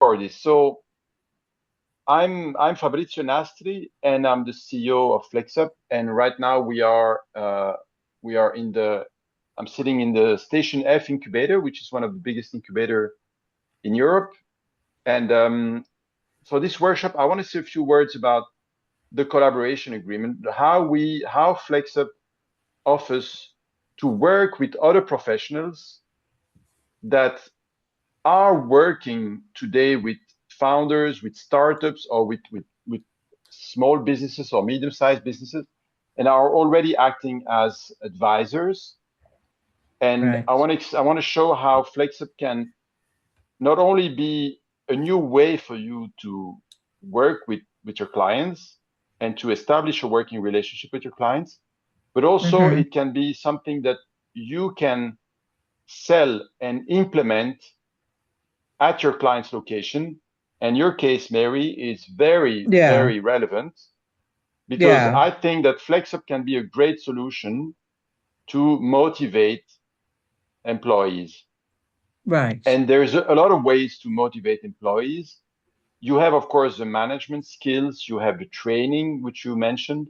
for this. So I'm Fabrizio Nastri, and I'm the CEO of FlexUp. And right now I'm sitting in the Station F incubator, which is one of the biggest incubator in Europe. And for this workshop, I want to say a few words about the collaboration agreement, how FlexUp offers to work with other professionals that are working today with founders, with startups, or with small businesses or medium-sized businesses, and are already acting as advisors. And Right. I want to show how FlexUp can not only be a new way for you to work with your clients and to establish a working relationship with your clients, but also it can be something that you can sell and implement at your client's location. And your case, Mary, is very, Yeah. very relevant because Yeah. I think that FlexUp can be a great solution to motivate employees. Right. And there's a lot of ways to motivate employees. You have, of course, the management skills. You have the training, which you mentioned.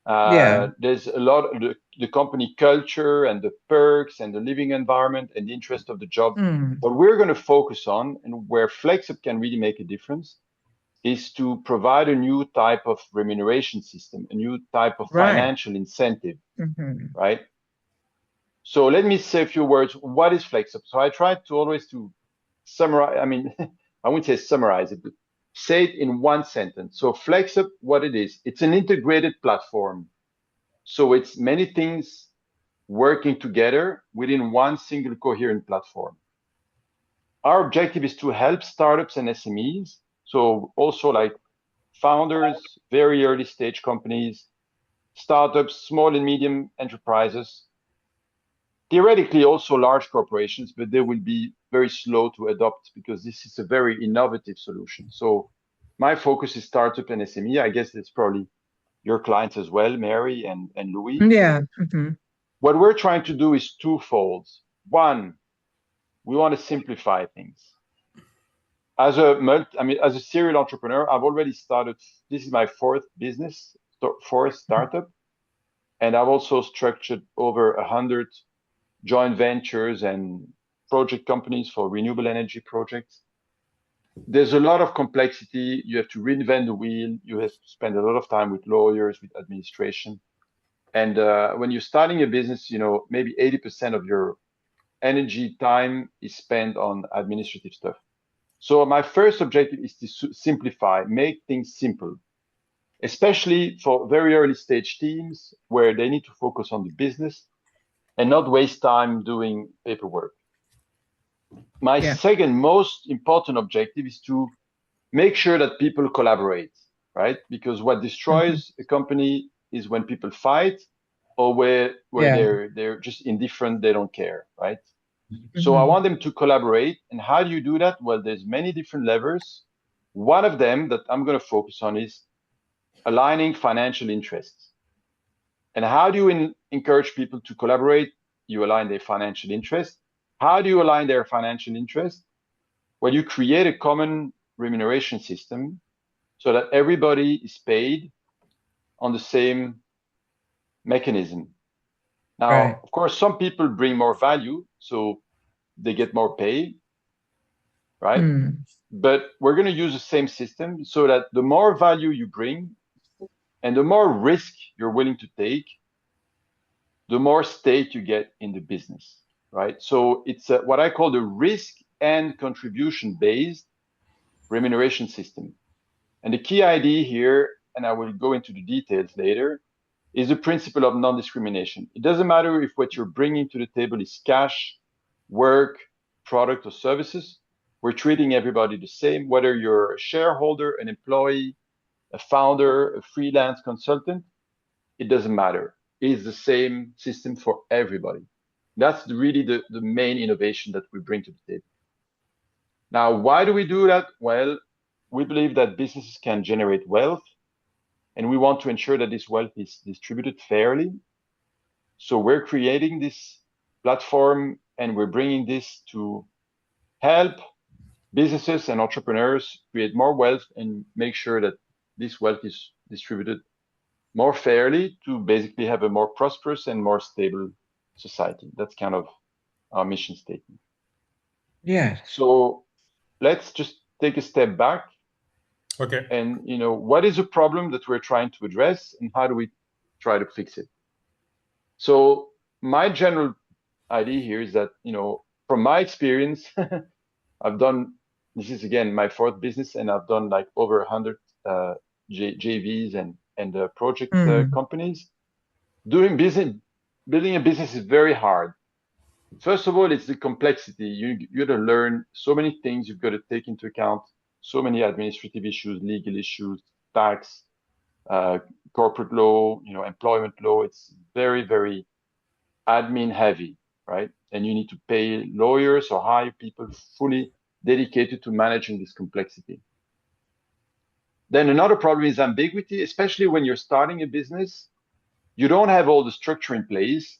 Yeah. There's a lot of the company culture and the perks and the living environment and the interest of the job. What we're going to focus on and where FlexUp can really make a difference is to provide a new type of remuneration system, a new type of Right. financial incentive, right? So let me say a few words. What is FlexUp? So I try to always to summarize. I mean, I wouldn't say summarize it, but say it in one sentence. So FlexUp, what it is, it's an integrated platform. So it's many things working together within one single coherent platform. Our objective is to help startups and SMEs. So also like founders, very early stage companies, startups, small and medium enterprises, theoretically also large corporations, but they will be very slow to adopt because this is a very innovative solution. So my focus is startup and SME. I guess it's probably your clients as well, Mary and Louis. Yeah. What we're trying to do is twofold. One, we want to simplify things. As a serial entrepreneur, I've already started. This is my fourth startup, and I've also structured over 100 joint ventures and project companies for renewable energy projects. There's a lot of complexity. You have to reinvent the wheel. You have to spend a lot of time with lawyers, with administration. And when you're starting a business, maybe 80% of your energy time is spent on administrative stuff. So my first objective is to simplify, make things simple, especially for very early stage teams where they need to focus on the business and not waste time doing paperwork. My second most important objective is to make sure that people collaborate, right? Because what destroys a company is when people fight or where they're just indifferent, they don't care, right? So I want them to collaborate. And how do you do that? Well, there's many different levers. One of them that I'm going to focus on is aligning financial interests. And how do you encourage people to collaborate? You align their financial interests. How do you align their financial interests? Well, you create a common remuneration system so that everybody is paid on the same mechanism. Now, of course, some people bring more value, so they get more pay, right? But we're going to use the same system so that the more value you bring and the more risk you're willing to take, the more stake you get in the business, right? So it's what I call the risk and contribution based remuneration system. And the key idea here, and I will go into the details later, is the principle of non-discrimination. It doesn't matter if what you're bringing to the table is cash, work, product, or services. We're treating everybody the same, whether you're a shareholder, an employee, a founder, a freelance consultant, it doesn't matter. It's the same system for everybody. That's really the main innovation that we bring to the table. Now, why do we do that? Well, we believe that businesses can generate wealth, and we want to ensure that this wealth is distributed fairly. So we're creating this platform, and we're bringing this to help businesses and entrepreneurs create more wealth and make sure that this wealth is distributed more fairly to basically have a more prosperous and more stable society. That's kind of our mission statement. Yeah. So let's just take a step back. Okay. And, what is a problem that we're trying to address and how do we try to fix it? So my general idea here is that, from my experience, this is again my fourth business, and I've done like over 100 JVs and project companies. Building a business is very hard. First of all, it's the complexity. You got to learn so many things. You've got to take into account so many administrative issues, legal issues, tax, corporate law, employment law. It's very, very admin heavy, right? And you need to pay lawyers or hire people fully dedicated to managing this complexity. Then another problem is ambiguity, especially when you're starting a business. You don't have all the structure in place.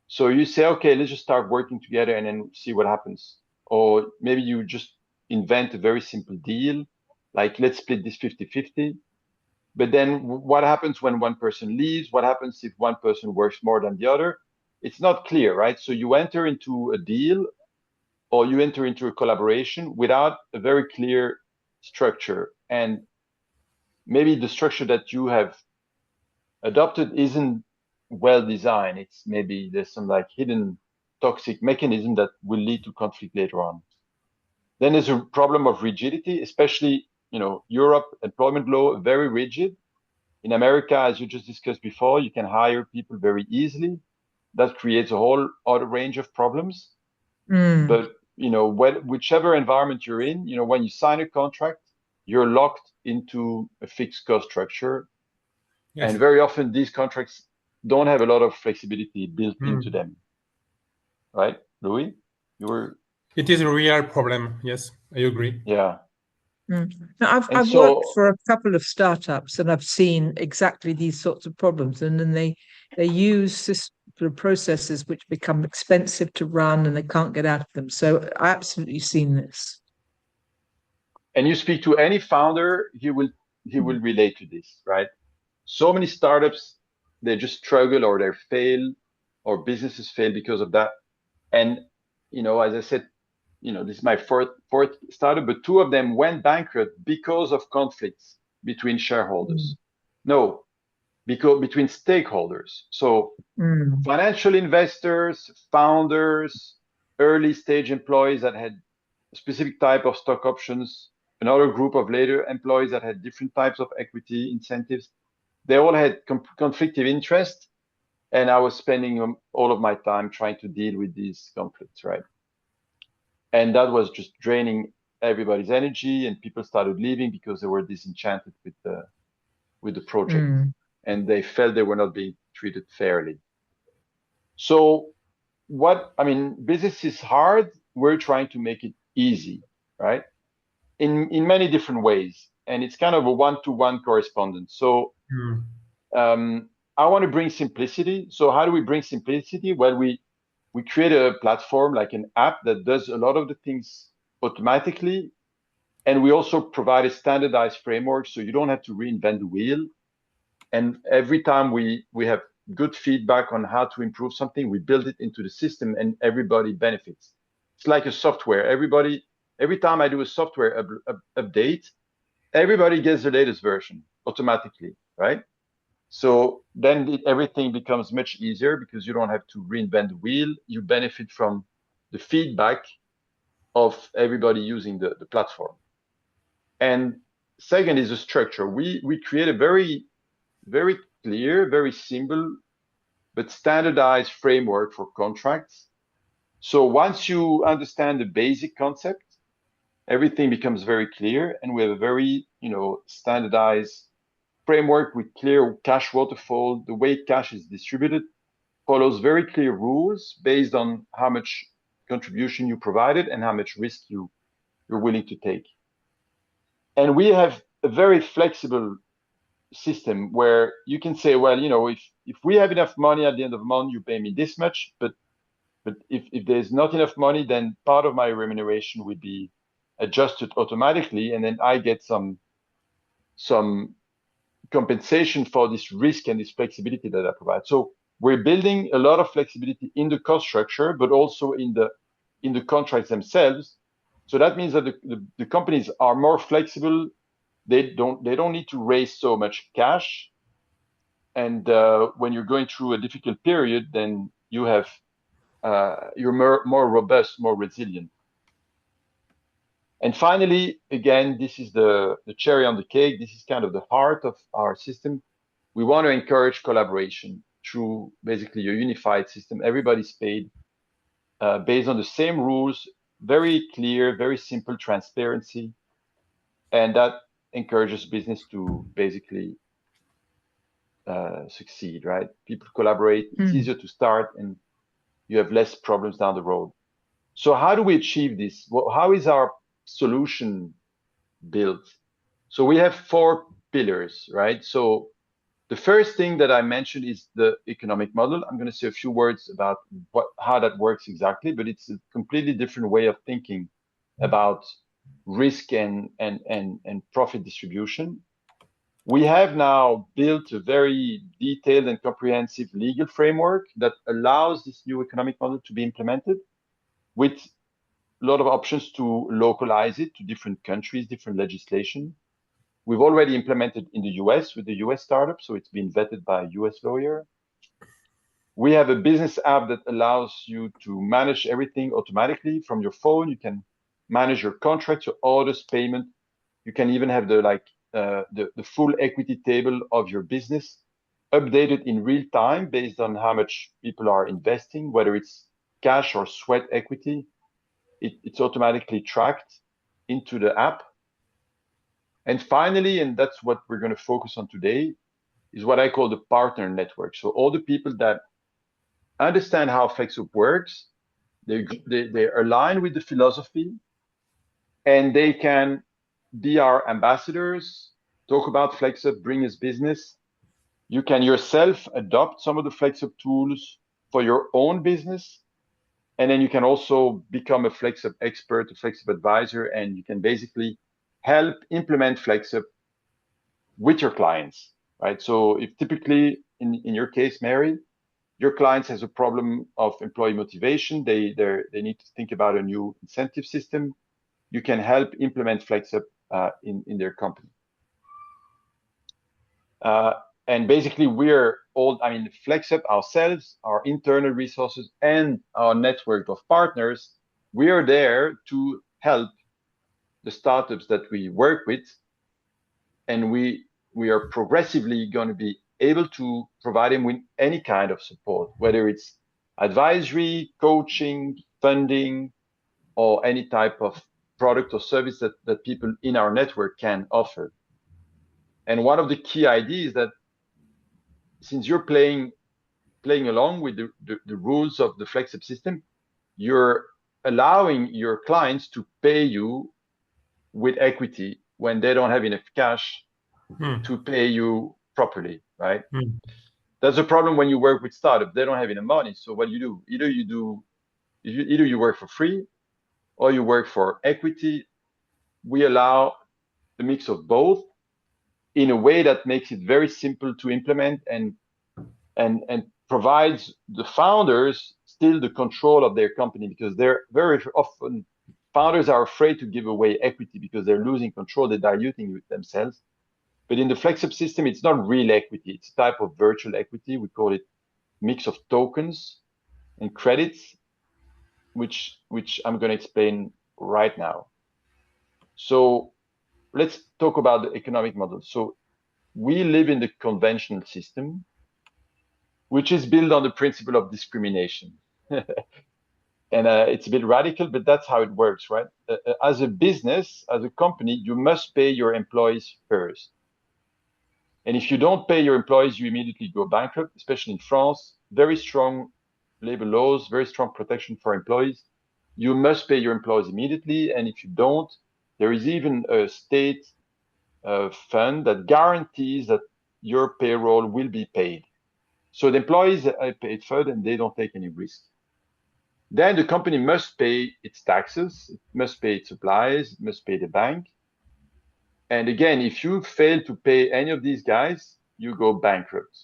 So you say, okay, let's just start working together and then see what happens. Or maybe you just invent a very simple deal, like let's split this 50-50. But then what happens when one person leaves? What happens if one person works more than the other? It's not clear, right? So you enter into a deal or you enter into a collaboration without a very clear structure. And maybe the structure that you have adopted isn't well designed. It's maybe there's some like hidden toxic mechanism that will lead to conflict later on. Then there's a problem of rigidity, especially, Europe employment law, very rigid. In America, as you just discussed before, you can hire people very easily. That creates a whole other range of problems. But, whichever environment you're in, when you sign a contract, you're locked into a fixed cost structure. Yes. And very often these contracts don't have a lot of flexibility built into them. Right, Louis? It is a real problem. Yes, I agree. Yeah. Now, I've worked for a couple of startups and I've seen exactly these sorts of problems. And then they use processes which become expensive to run and they can't get out of them. So I absolutely seen this. And you speak to any founder, he will relate to this, right? So many startups, they just struggle or they fail or businesses fail because of that. And, as I said, this is my fourth startup, but two of them went bankrupt because of conflicts between shareholders. No, because between stakeholders. So financial investors, founders, early stage employees that had a specific type of stock options, another group of later employees that had different types of equity incentives. They all had conflicting interests, and I was spending all of my time trying to deal with these conflicts, right? And that was just draining everybody's energy, and people started leaving because they were disenchanted with the project, and they felt they were not being treated fairly. So business is hard. We're trying to make it easy, right? In many different ways, and it's kind of a one-to-one correspondence. So I want to bring simplicity. So how do we bring simplicity? Well, we create a platform like an app that does a lot of the things automatically. And we also provide a standardized framework so you don't have to reinvent the wheel. And every time we have good feedback on how to improve something, we build it into the system and everybody benefits. It's like a software. Every time I do a software update, everybody gets the latest version automatically, right? So then everything becomes much easier because you don't have to reinvent the wheel. You benefit from the feedback of everybody using the platform. And second is the structure. We create a very, very clear, very simple, but standardized framework for contracts. So once you understand the basic concept, everything becomes very clear, and we have a very, standardized framework with clear cash waterfall. The way cash is distributed follows very clear rules based on how much contribution you provided and how much risk you're willing to take. And we have a very flexible system where you can say, well, if we have enough money at the end of the month, you pay me this much. But if there's not enough money, then part of my remuneration would be adjusted automatically, and then I get some compensation for this risk and this flexibility that I provide. So we're building a lot of flexibility in the cost structure, but also in the contracts themselves. So that means that the companies are more flexible. They don't need to raise so much cash. And when you're going through a difficult period, then you have you're more robust, more resilient. And finally, again, this is the cherry on the cake. This is kind of the heart of our system. We want to encourage collaboration through basically a unified system. Everybody's paid based on the same rules, very clear, very simple transparency. And that encourages business to basically succeed, right? People collaborate, it's easier to start, and you have less problems down the road. So how do we achieve this? Well, how is our solution built? So we have 4 pillars, right? So the first thing that I mentioned is the economic model. I'm going to say a few words about how that works exactly, but it's a completely different way of thinking about risk and profit distribution. We have now built a very detailed and comprehensive legal framework that allows this new economic model to be implemented with a lot of options to localize it to different countries, different legislation. We've already implemented in the US with the US startup, so it's been vetted by a US lawyer. We have a business app that allows you to manage everything automatically from your phone. You can manage your contracts, your orders, payment. You can even have the full equity table of your business updated in real time based on how much people are investing, whether it's cash or sweat equity. It's automatically tracked into the app. And finally, and that's what we're going to focus on today, is what I call the partner network. So all the people that understand how FlexUp works, they align with the philosophy, and they can be our ambassadors, talk about FlexUp, bring us business. You can yourself adopt some of the FlexUp tools for your own business. And then you can also become a FlexUp expert, a FlexUp advisor, and you can basically help implement FlexUp with your clients, right? So if typically, in your case, Mary, your clients has a problem of employee motivation, they need to think about a new incentive system, you can help implement FlexUp in their company. And basically, FlexUp ourselves, our internal resources, and our network of partners, we are there to help the startups that we work with. And we are progressively going to be able to provide them with any kind of support, whether it's advisory, coaching, funding, or any type of product or service that people in our network can offer. And one of the key ideas is that since you're playing along with the rules of the FlexUp system, you're allowing your clients to pay you with equity when they don't have enough cash to pay you properly, right? That's a problem when you work with startups. They don't have enough money. So what you do, either you work for free or you work for equity. We allow a mix of both in a way that makes it very simple to implement and provides the founders still the control of their company, because they're very often founders are afraid to give away equity because they're losing control, they're diluting with themselves. But in the FlexUp system, it's not real equity. It's a type of virtual equity. We call it mix of tokens and credits, which I'm going to explain right now. So let's talk about the economic model. So we live in the conventional system, which is built on the principle of discrimination. And it's a bit radical, but that's how it works, right? As a business, as a company, you must pay your employees first. And if you don't pay your employees, you immediately go bankrupt, especially in France. Very strong labor laws, very strong protection for employees. You must pay your employees immediately. And if you don't, there is even a state fund that guarantees that your payroll will be paid. So the employees are paid first and they don't take any risk. then the company must pay its taxes, it must pay its suppliers, it must pay the bank. And again, if you fail to pay any of these guys, you go bankrupt.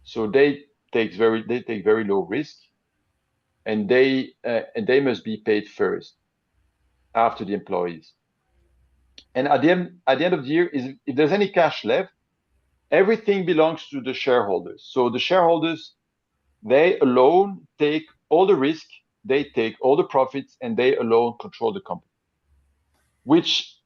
So they take very low risk, and they must be paid first after the employees. And at the end of the year, if there's any cash left, everything belongs to the shareholders. So the shareholders, they alone take all the risk, they take all the profits, and they alone control the company, which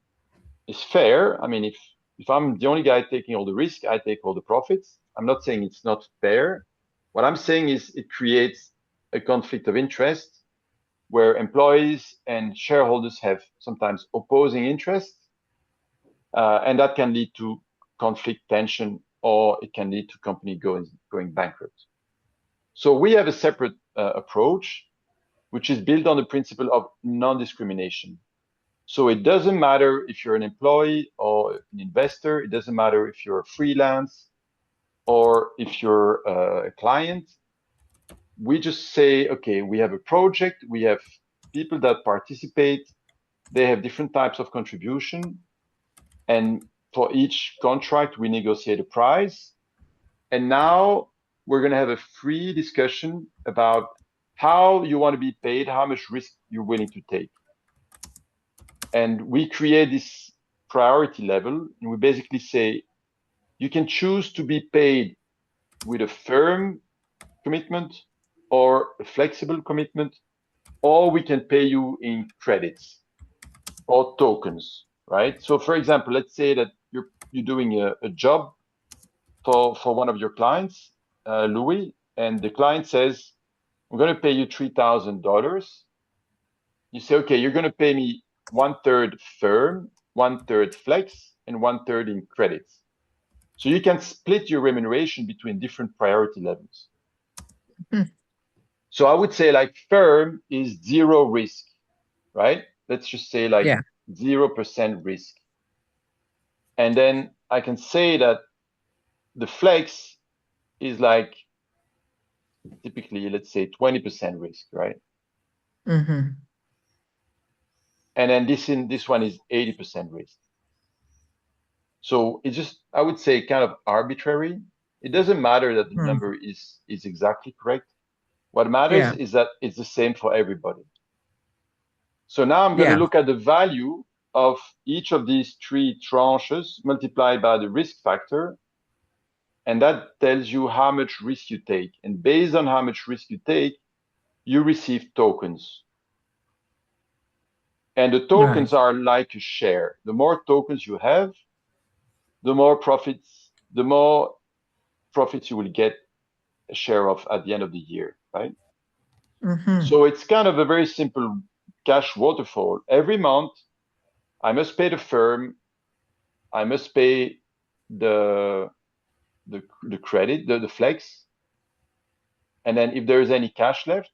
is fair. I mean, if I'm the only guy taking all the risk, I take all the profits. I'm not saying it's not fair. What I'm saying is it creates a conflict of interest where employees and shareholders have sometimes opposing interests, and that can lead to conflict tension, or it can lead to company going bankrupt. So we have a separate approach, which is built on the principle of non-discrimination. So it doesn't matter if you're an employee or an investor. It doesn't matter if you're a freelance or if you're a client. We just say, okay, we have a project. We have people that participate. They have different types of contribution. And for each contract, we negotiate a price. And now we're going to have a free discussion about how you want to be paid, how much risk you're willing to take. And we create this priority level, and we basically say, you can choose to be paid with a firm commitment or a flexible commitment, or we can pay you in credits or tokens, right? So for example, let's say that you're doing a job for one of your clients, Louis, and the client says, I'm going to pay you $3,000. You say, okay, you're going to pay me 1/3 firm, 1/3 flex, and 1/3 in credits. So you can split your remuneration between different priority levels. So I would say like firm is zero risk, right? Let's just say like 0% risk. And then I can say that the flex is like typically, let's say 20% risk, right? Mm-hmm. And then this one is 80% risk. So it's just, I would say, kind of arbitrary. It doesn't matter that the number is exactly correct. What matters is that it's the same for everybody. So now I'm going to look at the value of each of these three tranches multiplied by the risk factor. And that tells you how much risk you take. And based on how much risk you take, you receive tokens. And the tokens are like a share. The more tokens you have, the more profits you will get a share of at the end of the year, right? So it's kind of a very simple cash waterfall. Every month, I must pay the firm, I must pay the credit, the flex, and then if there is any cash left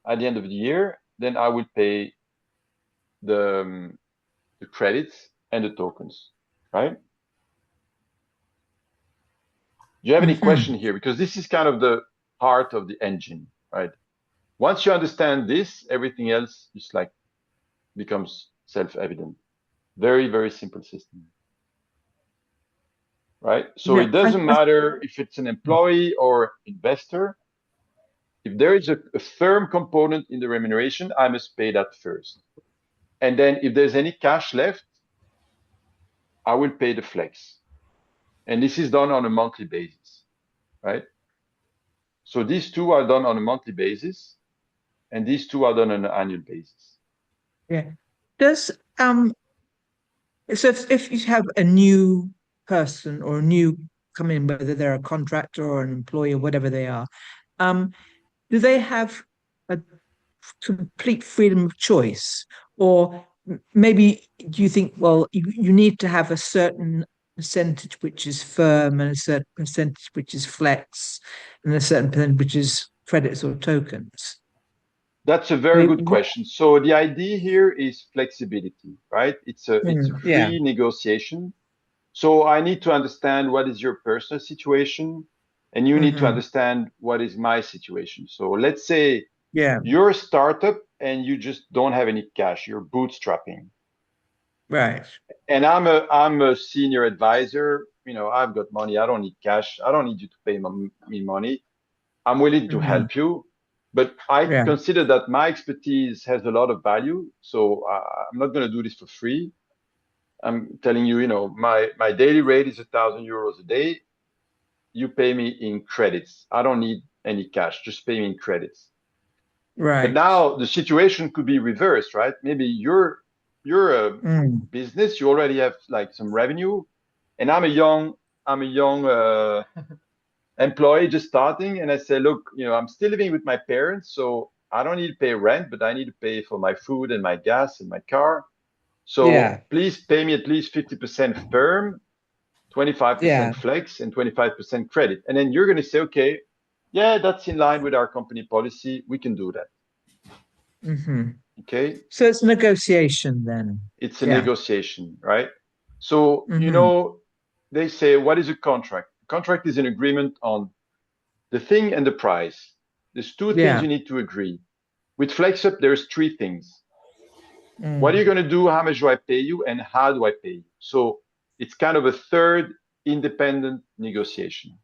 at the end of the year, then I will pay the credits and the tokens, right? Do you have any question here? Because this is kind of the heart of the engine, right? Once you understand this, everything else just like becomes self-evident. Very, very simple system, right? So it doesn't matter if it's an employee or investor. If there is a firm component in the remuneration, I must pay that first. And then if there's any cash left, I will pay the flex. And this is done on a monthly basis, right? So these two are done on a monthly basis, and these two are done on an annual basis. Yeah. Does so if you have a new person or a new come in, whether they're a contractor or an employee or whatever they are, do they have a complete freedom of choice? Or maybe do you think, well, you need to have a certain percentage which is firm and a certain percentage which is flex and a certain percentage which is credits or tokens? That's a very good question. So the idea here is flexibility, right? It's a free negotiation. So I need to understand what is your personal situation, and you need to understand what is my situation. So let's say Yeah. You're a startup and you just don't have any cash. You're bootstrapping. Right. And I'm a senior advisor. I've got money. I don't need cash. I don't need you to pay me money. I'm willing to help you, but I consider that my expertise has a lot of value. So I'm not going to do this for free. I'm telling you, my daily rate is €1,000 a day. You pay me in credits. I don't need any cash. Just pay me in credits. Right. But now the situation could be reversed, right? Maybe you're a business. You already have like some revenue, and I'm a young employee just starting, and I say, look, I'm still living with my parents, so I don't need to pay rent, but I need to pay for my food and my gas and my car. So please pay me at least 50% firm, 25% flex, and 25% credit. And then you're going to say, okay, yeah, that's in line with our company policy. We can do that. Okay. So it's negotiation then. It's a negotiation, right? So, they say, what is a contract? A contract is an agreement on the thing and the price. There's two things you need to agree. With FlexUp, there's three things. What are you going to do? How much do I pay you? And how do I pay you? So it's kind of a third independent negotiation.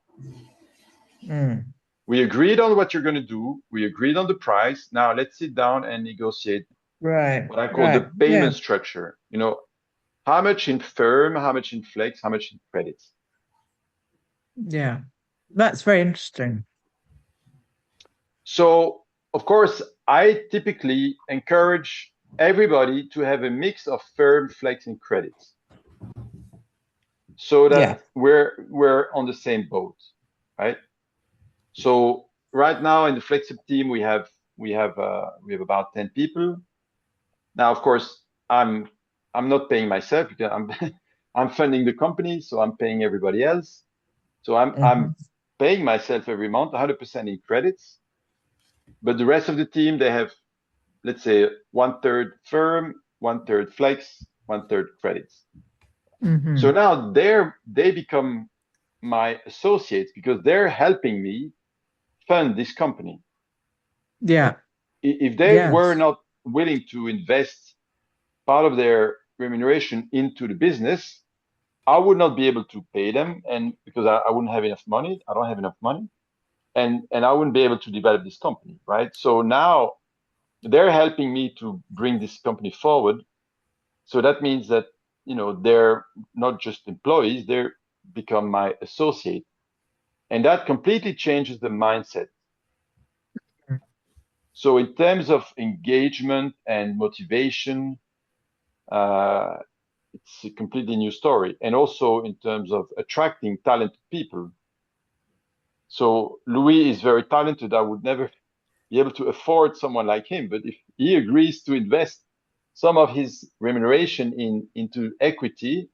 We agreed on what you're going to do. We agreed on the price. Now let's sit down and negotiate what I call the payment structure. How much in firm, how much in flex, how much in credits. Yeah, that's very interesting. So, of course, I typically encourage everybody to have a mix of firm, flex, and credits, so that we're on the same boat, right? So right now in the FlexUp team, we have about 10 people. Now, of course, I'm not paying myself because I'm funding the company, so I'm paying everybody else. So I'm paying myself every month 100% in credits. But the rest of the team, they have, let's say, 1/3 firm, 1/3 flex, 1/3 credits. So now they become my associates because they're helping me fund this company. Yeah. If they were not willing to invest part of their remuneration into the business, I would not be able to pay them, and because I wouldn't have enough money, I don't have enough money, and I wouldn't be able to develop this company, right? So now they're helping me to bring this company forward. So that means that they're not just employees; they're become my associate, and that completely changes the mindset. So in terms of engagement and motivation, it's a completely new story. And also in terms of attracting talented people. So Louis is very talented. I would never be able to afford someone like him. But if he agrees to invest some of his remuneration into equity,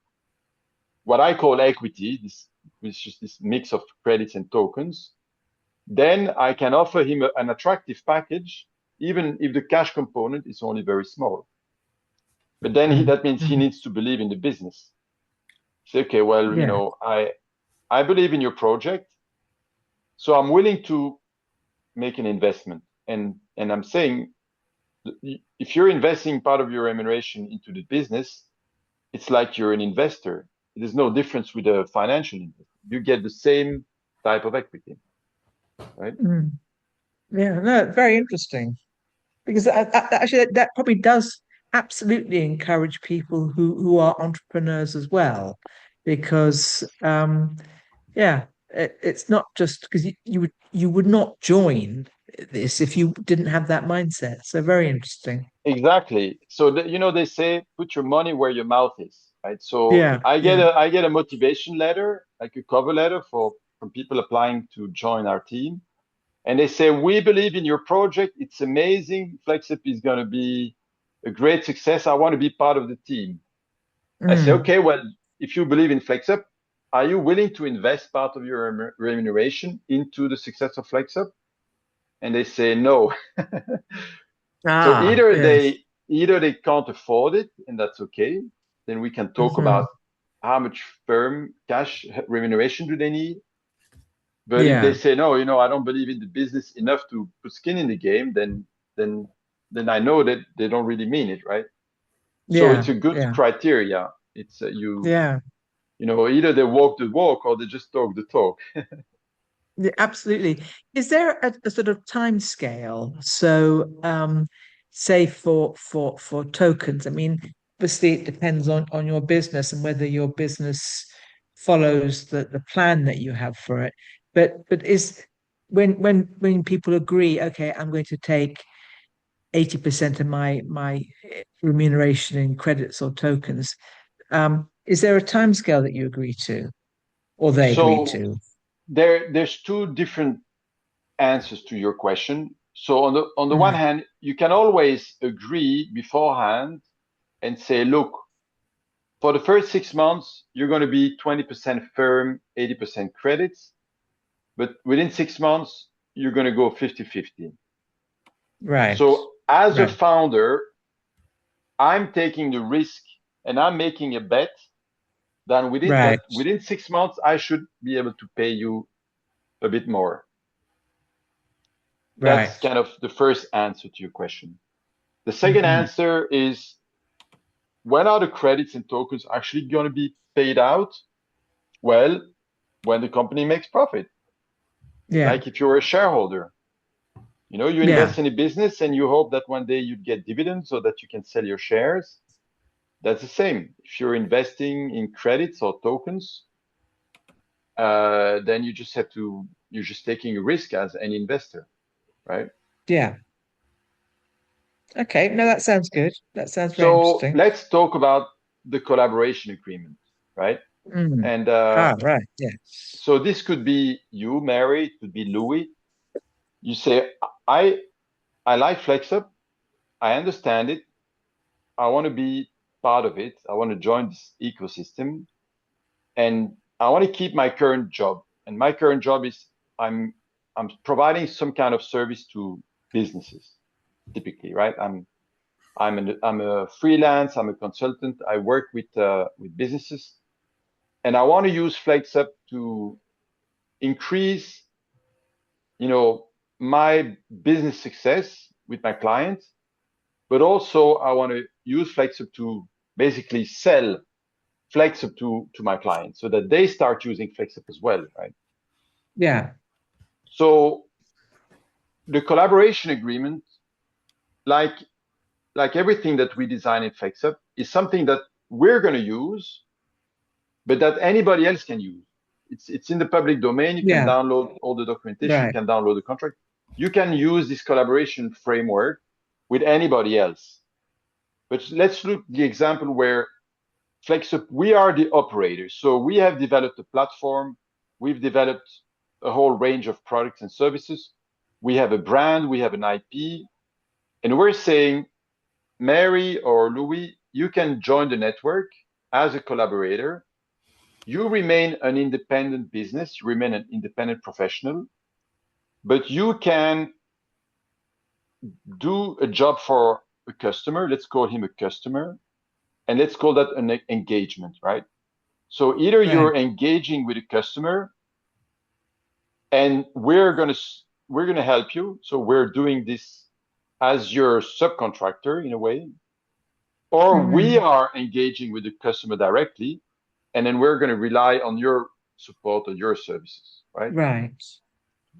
what I call equity, this is just this mix of credits and tokens, then I can offer him an attractive package, even if the cash component is only very small. But then that means he needs to believe in the business. Say, okay, well, I believe in your project, so I'm willing to make an investment. And I'm saying, if you're investing part of your remuneration into the business, it's like you're an investor. There's no difference with a financial investor. You get the same type of equity, right? Yeah, no, very interesting. Because actually, that probably does absolutely encourage people who are entrepreneurs as well, because it's not just because you would not join this if you didn't have that mindset. So very interesting. Exactly. So they say put your money where your mouth is, right? So I get a motivation letter, like a cover letter from people applying to join our team. And they say, we believe in your project. It's amazing. FlexUp is going to be a great success. I want to be part of the team. I say, okay, well, if you believe in FlexUp, are you willing to invest part of your remuneration into the success of FlexUp? And they say no. So either they can't afford it, and that's okay. Then we can talk about how much firm cash remuneration do they need. But if they say, no, I don't believe in the business enough to put skin in the game, then I know that they don't really mean it, right? So it's a good criteria. It's either they walk the walk or they just talk the talk. Yeah, absolutely. Is there a sort of time scale? So, say for tokens, I mean, obviously it depends on your business and whether your business follows the plan that you have for it. But is when people agree, okay, I'm going to take 80% of my remuneration in credits or tokens, is there a time scale that you agree to, or they agree to? There's two different answers to your question. So on the one hand, you can always agree beforehand and say, look, for the first 6 months, you're going to be 20% firm, 80% credits. But within 6 months, you're going to go 50-50. Right. So as a founder, I'm taking the risk and I'm making a bet that within 6 months, I should be able to pay you a bit more. That's kind of the first answer to your question. The second answer is, when are the credits and tokens actually going to be paid out? Well, when the company makes profit. Yeah. Like if you're a shareholder, you invest in a business and you hope that one day you'd get dividends so that you can sell your shares. That's the same. If you're investing in credits or tokens, then you're just taking a risk as an investor, right? Yeah. Okay. No, that sounds good. That sounds very interesting. So let's talk about the collaboration agreement, right? And right. Yeah. So this could be you, Mary, it could be Louis. You say, I like FlexUp. I understand it. I want to be part of it. I want to join this ecosystem. And I want to keep my current job. And my current job is I'm providing some kind of service to businesses, typically, right? I'm a freelance. I'm a consultant. I work with businesses, and I want to use FlexUp to increase, my business success with my clients. But also, I want to use FlexUp to basically sell FlexUp to my clients so that they start using FlexUp as well, right? Yeah. So the collaboration agreement, like everything that we design in FlexUp, is something that we're going to use, but that anybody else can use. It's in the public domain. You can download all the documentation. You can download the contract. You can use this collaboration framework with anybody else. But let's look at the example where FlexUp, we are the operator. So we have developed a platform. We've developed a whole range of products and services. We have a brand. We have an IP. And we're saying, Mary or Louis, you can join the network as a collaborator. You remain an independent business, you remain an independent professional, but you can do a job for a customer. Let's call him a customer, and let's call that an engagement, right? So either you're engaging with a customer, and we're gonna help you. So we're doing this as your subcontractor in a way, or we are engaging with the customer directly, and then we're going to rely on your support or your services, right? Right.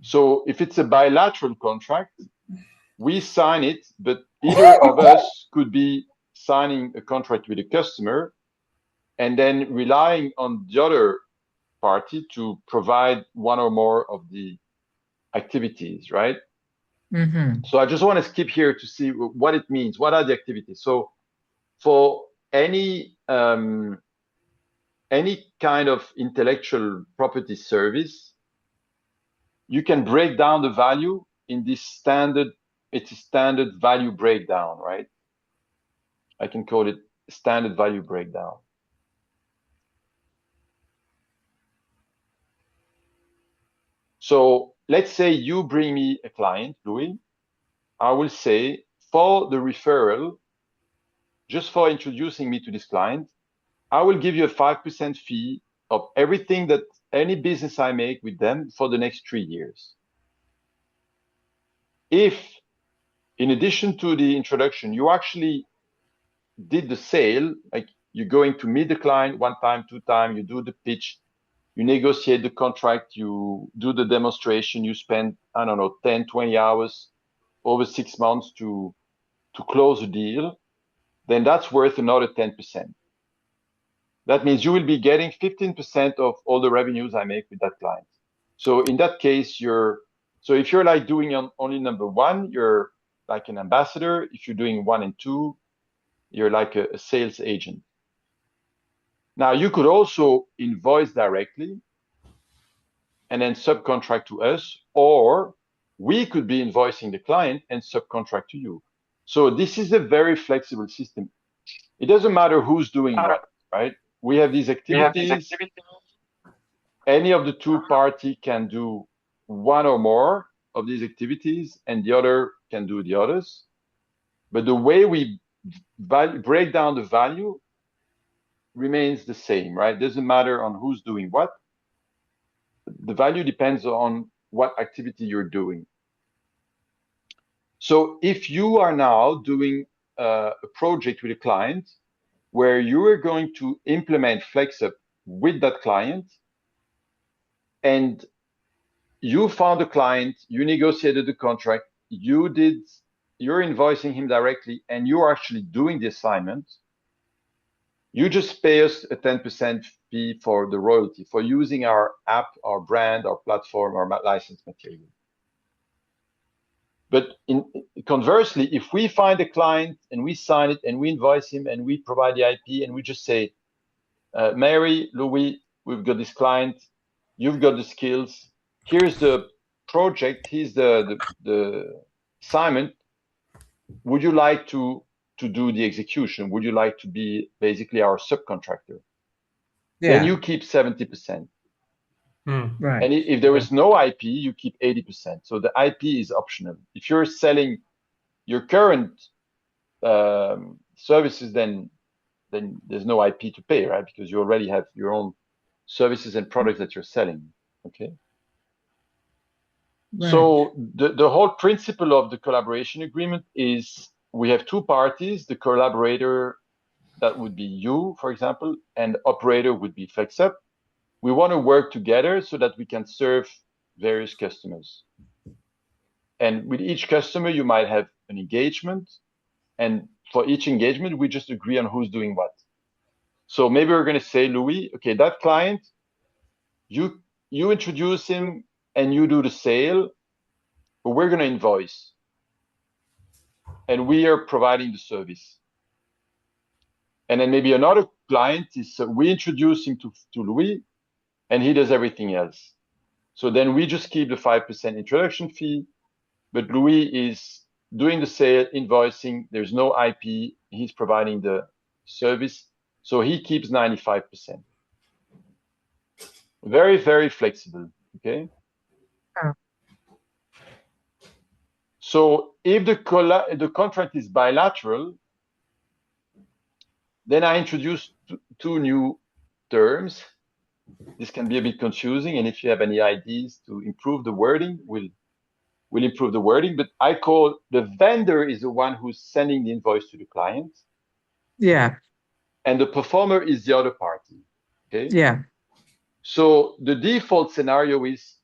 So if it's a bilateral contract, we sign it, but either of us could be signing a contract with a customer and then relying on the other party to provide one or more of the activities, right? So I just want to skip here to see what it means. What are the activities? So for any kind of intellectual property service, you can break down the value in this standard. It's a standard value breakdown, right? I can call it standard value breakdown. So let's say you bring me a client, Louis. I will say, for the referral, just for introducing me to this client, I will give you a 5% fee of everything that any business I make with them for the next 3 years. If, in addition to the introduction, you actually did the sale, like you're going to meet the client 1 time, 2 times, you do the pitch, you negotiate the contract, you do the demonstration, you spend, I don't know, 10, 20 hours over 6 months to close a deal, then that's worth another 10%. That means you will be getting 15% of all the revenues I make with that client. So in that case, so if you're like doing only number 1, you're like an ambassador. If you're doing 1 and 2, you're like a sales agent. Now you could also invoice directly and then subcontract to us, or we could be invoicing the client and subcontract to you. So this is a very flexible system. It doesn't matter who's doing what, right? We have these activities. Any of the 2 parties can do 1 or more of these activities, and the other can do the others. But the way we break down the value remains the same, right? Doesn't matter on who's doing what. The value depends on what activity you're doing. So if you are now doing a project with a client where you are going to implement FlexUp with that client, and you found a client, you negotiated the contract, you're invoicing him directly, and you're actually doing the assignment, you just pay us a 10% fee for the royalty, for using our app, our brand, our platform, our license material. But conversely, if we find a client and we sign it and we invoice him and we provide the IP and we just say, Mary, Louis, we've got this client, you've got the skills, here's the project, here's the assignment, would you like to do the execution? Would you like to be basically our subcontractor? Yeah. Then you keep 70%. Right. And if there is no IP, you keep 80%. So the IP is optional. If you're selling your current services, then there's no IP to pay, right? Because you already have your own services and products that you're selling. Okay. Right. So the whole principle of the collaboration agreement is we have 2 parties, the collaborator, that would be you, for example, and operator would be FlexUp. We want to work together so that we can serve various customers. And with each customer, you might have an engagement. And for each engagement, we just agree on who's doing what. So maybe we're going to say, Louis, okay, that client, you introduce him and you do the sale, but we're going to invoice. And we are providing the service. And then maybe another client is, we introduce him to Louis, and he does everything else. So then we just keep the 5% introduction fee, but Louis is doing the sale, invoicing, there's no IP, he's providing the service, so he keeps 95%. Very, very flexible, okay? Yeah. So if the contract is bilateral, then I introduce 2 new terms. This can be a bit confusing, and if you have any ideas to improve the wording, we'll improve the wording. But I call the vendor is the one who's sending the invoice to the client. Yeah. And the performer is the other party. Okay. Yeah. So the default scenario is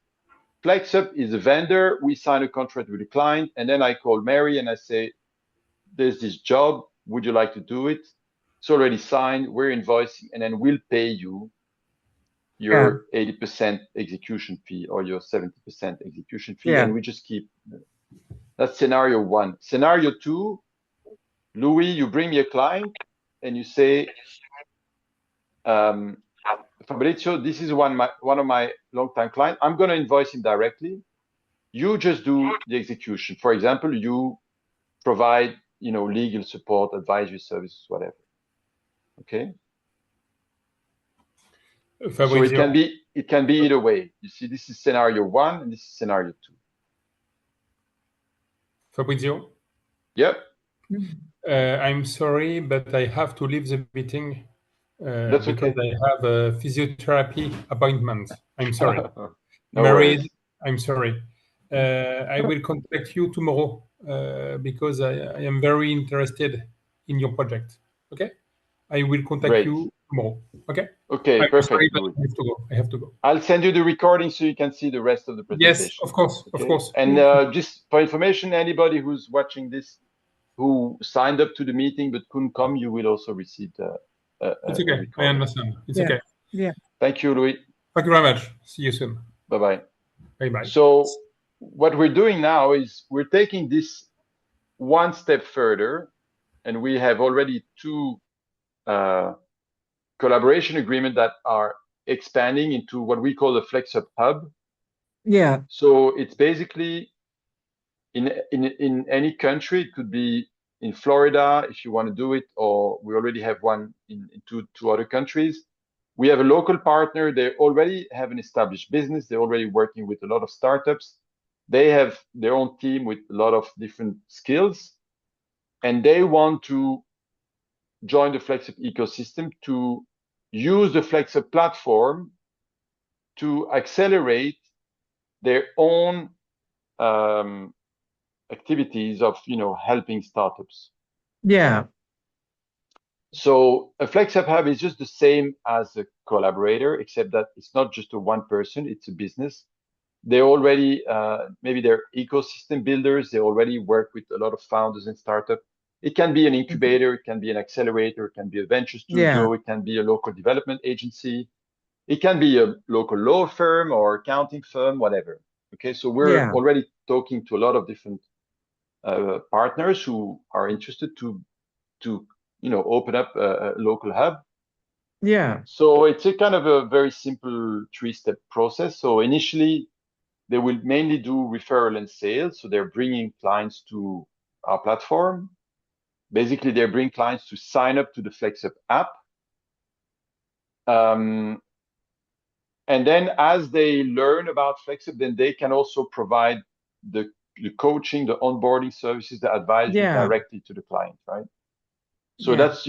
FlexUp is a vendor. We sign a contract with the client, and then I call Mary and I say, "There's this job. Would you like to do it? It's already signed. We're invoicing, and then we'll pay you your 80% execution fee or your 70% execution fee." And we just keep. That's scenario 1. Scenario 2, Louis, you bring me a client and you say, Fabrizio, this is one of my long-time clients. I'm going to invoice him directly. You just do the execution. For example, you provide, legal support, advisory services, whatever. Okay. Fabrizio. So it can be either way. You see, this is scenario 1 and this is scenario 2. Fabrizio? Yep. I'm sorry, but I have to leave the meeting. That's because okay. I have a physiotherapy appointment. I'm sorry. No Married. worries. I'm sorry. I will contact you tomorrow because I am very interested in your project. Okay? I will contact Great. you tomorrow. Okay? Okay, I'm sorry, perfect, but Louis. I have to go. I have to go. I'll send you the recording so you can see the rest of the Yes, presentation. of course, Okay? of course. And just for information, anybody who's watching this who signed up to the meeting but couldn't come, you will also receive It's a okay. I recording. understand. It's Yeah. okay. Yeah. Thank you, Louis. Thank you very much. See you soon. Bye-bye. Bye-bye. So what we're doing now is we're taking this one step further, and we have already two collaboration agreements that are expanding into what we call the FlexUp Hub. Yeah. So it's basically in any country. It could be in Florida if you want to do it, or we already have one in two other countries. We have a local partner. They already have an established business. They're already working with a lot of startups. They have their own team with a lot of different skills, and they want to join the FlexUp ecosystem to use the FlexUp platform to accelerate their own activities of helping startups. Yeah. So a FlexUp Hub is just the same as a collaborator, except that it's not just a one person, it's a business. They already, maybe they're ecosystem builders. They already work with a lot of founders and startups. It can be an incubator, it can be an accelerator, it can be a venture studio, it can be a local development agency. It can be a local law firm or accounting firm, whatever. Okay, so we're already talking to a lot of different partners who are interested to open up a local hub. Yeah. So it's a kind of a very simple three-step process. So initially, they will mainly do referral and sales. So they're bringing clients to our platform. Basically, they bring clients to sign up to the FlexUp app. And then as they learn about FlexUp, then they can also provide the coaching, the onboarding services, the advisory directly to the client, right? So that's,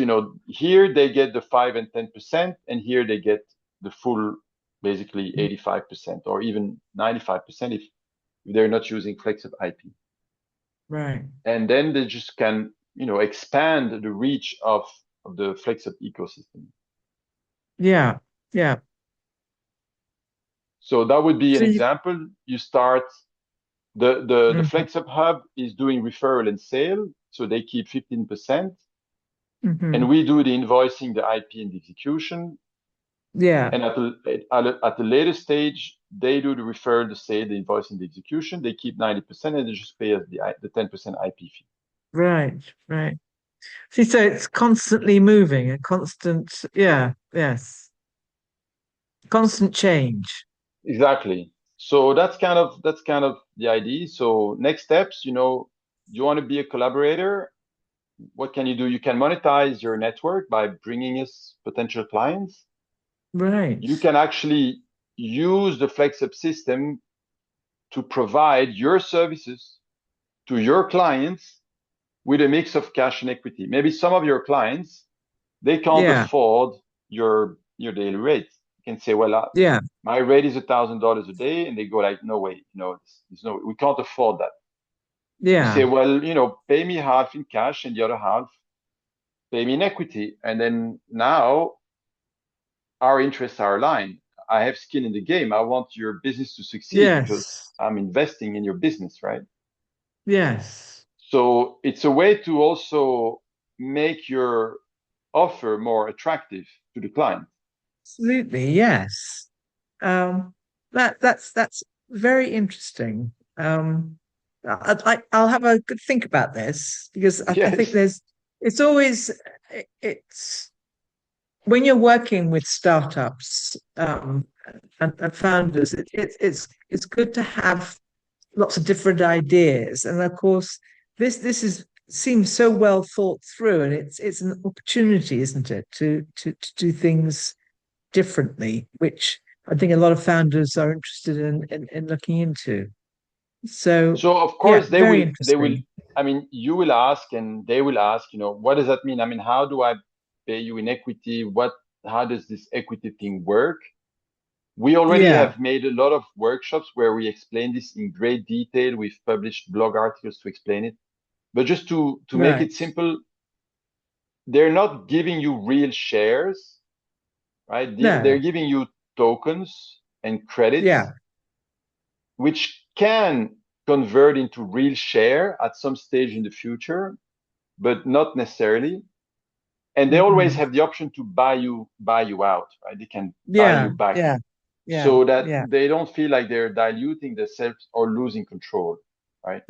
here they get the 5 and 10%, and here they get the full, basically 85% or even 95% if they're not using FlexUp IP. Right. And then they just can, expand the reach of the FlexUp ecosystem. Yeah. Yeah. So that would be an example. You start the FlexUp Hub is doing referral and sale, so they keep 15%, and we do the invoicing, the IP, and the execution. Yeah. And at the later stage, they do the referral, the sale, the invoicing, the execution. They keep 90%, and they just pay us the 10% IP fee. Right. Right. See, so it's constantly moving, a constant, yes, constant change. Exactly. So that's kind of the idea. So next steps, you want to be a collaborator. What can you do? You can monetize your network by bringing us potential clients. Right. You can actually use the FlexUp system to provide your services to your clients with a mix of cash and equity. Maybe some of your clients, they can't afford your daily rate. You can say, well, my rate is $1,000 a day, and they go like, no way, we can't afford that. You say, well, pay me half in cash and the other half pay me in equity, and then now our interests are aligned. I have skin in the game. I want your business to succeed because I'm investing in your business, right? Yes. So it's a way to also make your offer more attractive to the client. Absolutely, yes. That's very interesting. I'll have a good think about this because I think it's always when you're working with startups and founders, it's good to have lots of different ideas, and of course, this seems so well thought through, and it's an opportunity, isn't it, to do things differently, which I think a lot of founders are interested in looking into. So of course they will. I mean, you will ask and they will ask, what does that mean? I mean, how do I pay you in equity? What how does this equity thing work. We already have made a lot of workshops where we explain this in great detail. We've published blog articles to explain it. But just to make it simple, they're not giving you real shares, right? They're giving you tokens and credits, which can convert into real share at some stage in the future, but not necessarily. And they always have the option to buy you out, right? They can buy you back. So that they don't feel like they're diluting themselves or losing control, right?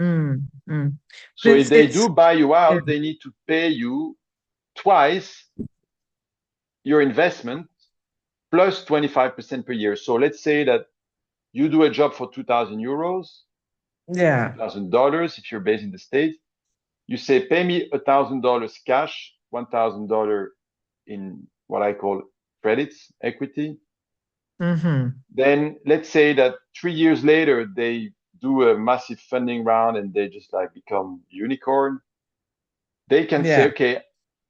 So if they do buy you out, they need to pay you twice your investment plus 25% per year. So let's say that you do a job for 2,000 euros, $2,000 if you're based in the States. You say, pay me $1,000 cash, $1,000 in what I call credits, equity. Then let's say that 3 years later, they do a massive funding round and they just like become unicorn. They can say, okay,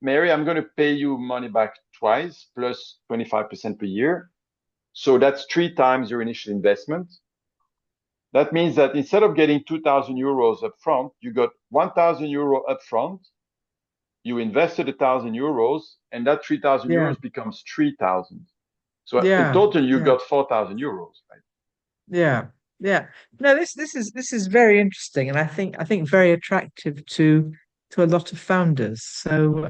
Mary, I'm going to pay you money back twice plus 25% per year. So that's 3 times your initial investment. That means that instead of getting 2,000 euros up front, you got 1,000 euro up front. You invested 1,000 euros, and that 3,000 euros becomes 3,000. So in total, you got 4,000 euros, right? No, this is very interesting, and I think very attractive to a lot of founders. So,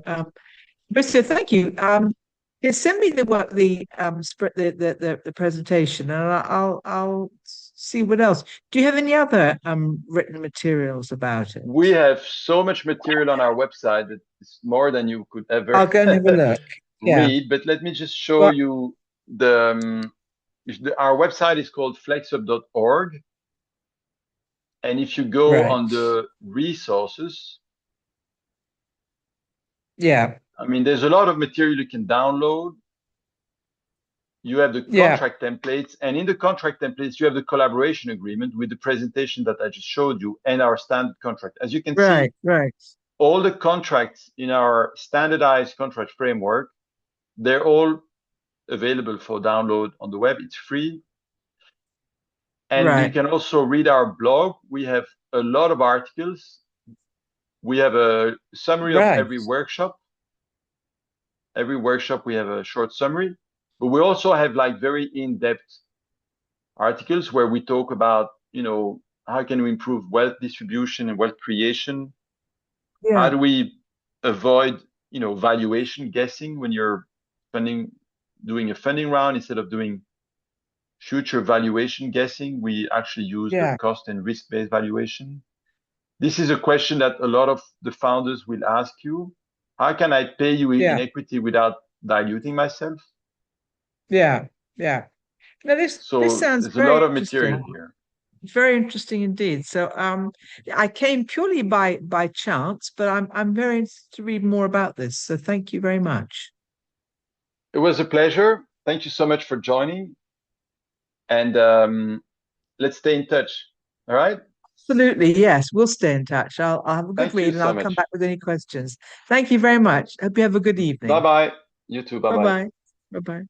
Fabrizio, thank you. Send me the presentation, and I'll see what else. Do you have any other written materials about it? We have so much material on our website that it's more than you could ever I'll go and have a look. read. But let me just show you our website is called flexup.org. And if you go on the resources, I mean, there's a lot of material you can download. You have the contract templates, and in the contract templates, you have the collaboration agreement with the presentation that I just showed you and our standard contract. As you can see, all the contracts in our standardized contract framework, they're all available for download on the web. It's free. And you can also read our blog. We have a lot of articles. We have a summary of every workshop. Every workshop, we have a short summary. But we also have like very in-depth articles where we talk about, how can we improve wealth distribution and wealth creation? How do we avoid, valuation guessing when you're doing a funding round? Instead of doing future valuation guessing, we actually use the cost and risk-based valuation. This is a question that a lot of the founders will ask you. How can I pay you in equity without diluting myself? Now this sounds there's a lot of material here. Very interesting indeed. So I came purely by chance, but I'm very interested to read more about this. So thank you very much. It was a pleasure. Thank you so much for joining. And let's stay in touch. All right? Absolutely. Yes, we'll stay in touch. I'll have a good read and I'll come back with any questions. Thank you very much. Hope you have a good evening. Bye-bye. You too. Bye-bye. Bye-bye. Bye-bye.